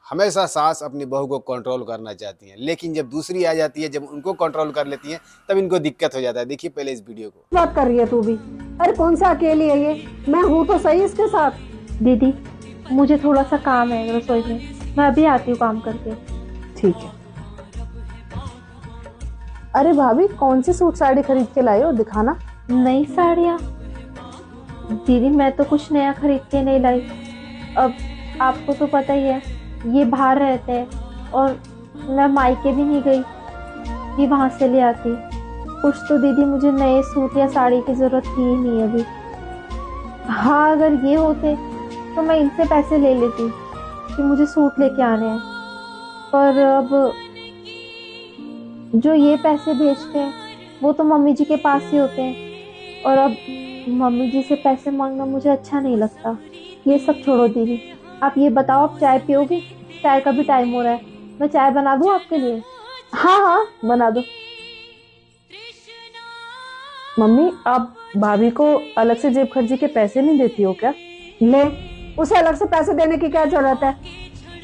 हमेशा सास अपनी बहू को कंट्रोल करना चाहती हैं, लेकिन जब दूसरी आ जाती है, जब उनको कंट्रोल कर लेती हैं, तब इनको दिक्कत हो जाता है। देखिए पहले इस वीडियो को। बात कर रही है तू भी? अरे कौन सा अकेली है ये? मैं हूँ तो सही इसके साथ। दीदी मुझे थोड़ा सा काम है रसोई में, मैं अभी आती हूँ काम करके। ठीक है। अरे भाभी कौन सी सूट साड़ी खरीद के लाए हो, दिखाना। नई साड़ियाँ? दीदी मैं तो कुछ नया खरीद के नहीं लाई। अब आपको तो पता ही है ये बाहर रहते हैं और मैं मायके भी नहीं गई कि वहाँ से ले आती। कुछ तो दीदी मुझे नए सूट या साड़ी की ज़रूरत थी ही नहीं अभी। हाँ अगर ये होते तो मैं इनसे पैसे ले लेती कि मुझे सूट लेके आने हैं, पर अब जो ये पैसे भेजते हैं वो तो मम्मी जी के पास ही होते हैं, और अब मम्मी जी से पैसे मांगना मुझे अच्छा नहीं लगता। ये सब छोड़ो दीदी, आप ये बताओ आप चाय पियोगे? चाय का भी टाइम हो रहा है, मैं चाय बना दूँ आपके लिए? हाँ हाँ बना दो। मम्मी आप भाभी को अलग से जेब खर्ची के पैसे नहीं देती हो क्या? ले, उसे अलग से पैसे देने की क्या जरूरत है?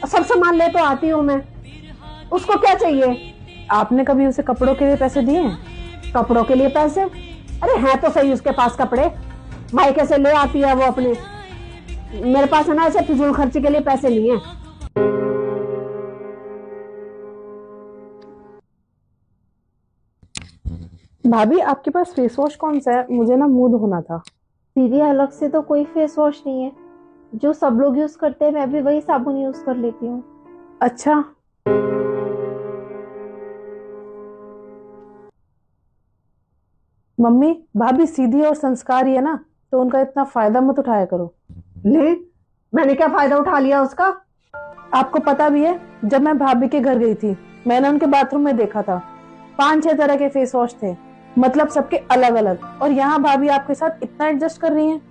सब सामान ले तो आती हूँ मैं, उसको क्या चाहिए? आपने कभी उसे कपड़ों के लिए पैसे दिए हैं? कपड़ों के लिए पैसे? अरे हैं तो सही उसके पास कपड़े, मायके से ले आती है वो अपने। मेरे पास है ना ऐसे फिजूल खर्ची के लिए पैसे नहीं है। भाभी आपके पास फेस वॉश कौन सा है? मुझे ना मुंह धोना था। दीदी अलग से तो कोई फेस वॉश नहीं है, जो सब लोग यूज करते हैं मैं भी वही साबुन यूज कर लेती हूँ। अच्छा, मम्मी भाभी सीधी और संस्कारी है ना, तो उनका इतना फायदा मत उठाया करो। ले, मैंने क्या फायदा उठा लिया उसका? आपको पता भी है, जब मैं भाभी के घर गई थी मैंने उनके बाथरूम में देखा था 5-6 तरह के फेस वॉश थे, मतलब सबके अलग अलग। और यहाँ भाभी आपके साथ इतना एडजस्ट कर रही हैं,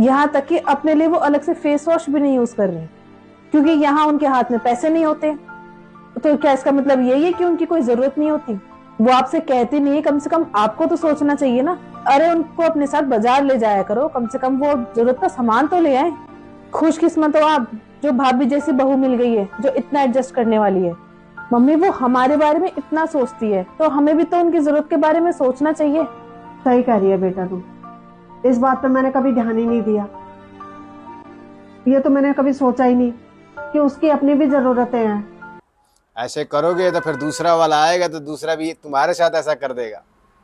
यहाँ तक कि अपने लिए वो अलग से फेस वॉश भी नहीं यूज कर रही, क्योंकि यहाँ उनके हाथ में पैसे नहीं होते। तो क्या इसका मतलब यही है कि उनकी कोई जरूरत नहीं होती? वो आपसे कहती नहीं है, कम से कम आपको तो सोचना चाहिए ना। अरे उनको अपने साथ बाजार ले जाया करो, कम से कम वो जरूरत का सामान तो ले आए। खुशकिस्मत हो आप जो भाभी जैसी बहू मिल गई है जो इतना एडजस्ट करने वाली है। मम्मी वो हमारे बारे में इतना सोचती है तो हमें भी तो उनकी जरूरत के बारे में सोचना चाहिए। सही कह रही है बेटा तुम, इस बात पे मैंने कभी ध्यान ही नहीं दिया। ये तो मैंने कभी सोचा ही नहीं कि उसकी अपनी भी जरूरतें हैं। ऐसे करोगे तो फिर दूसरा वाला आएगा तो दूसरा भी तुम्हारे साथ ऐसा कर देगा।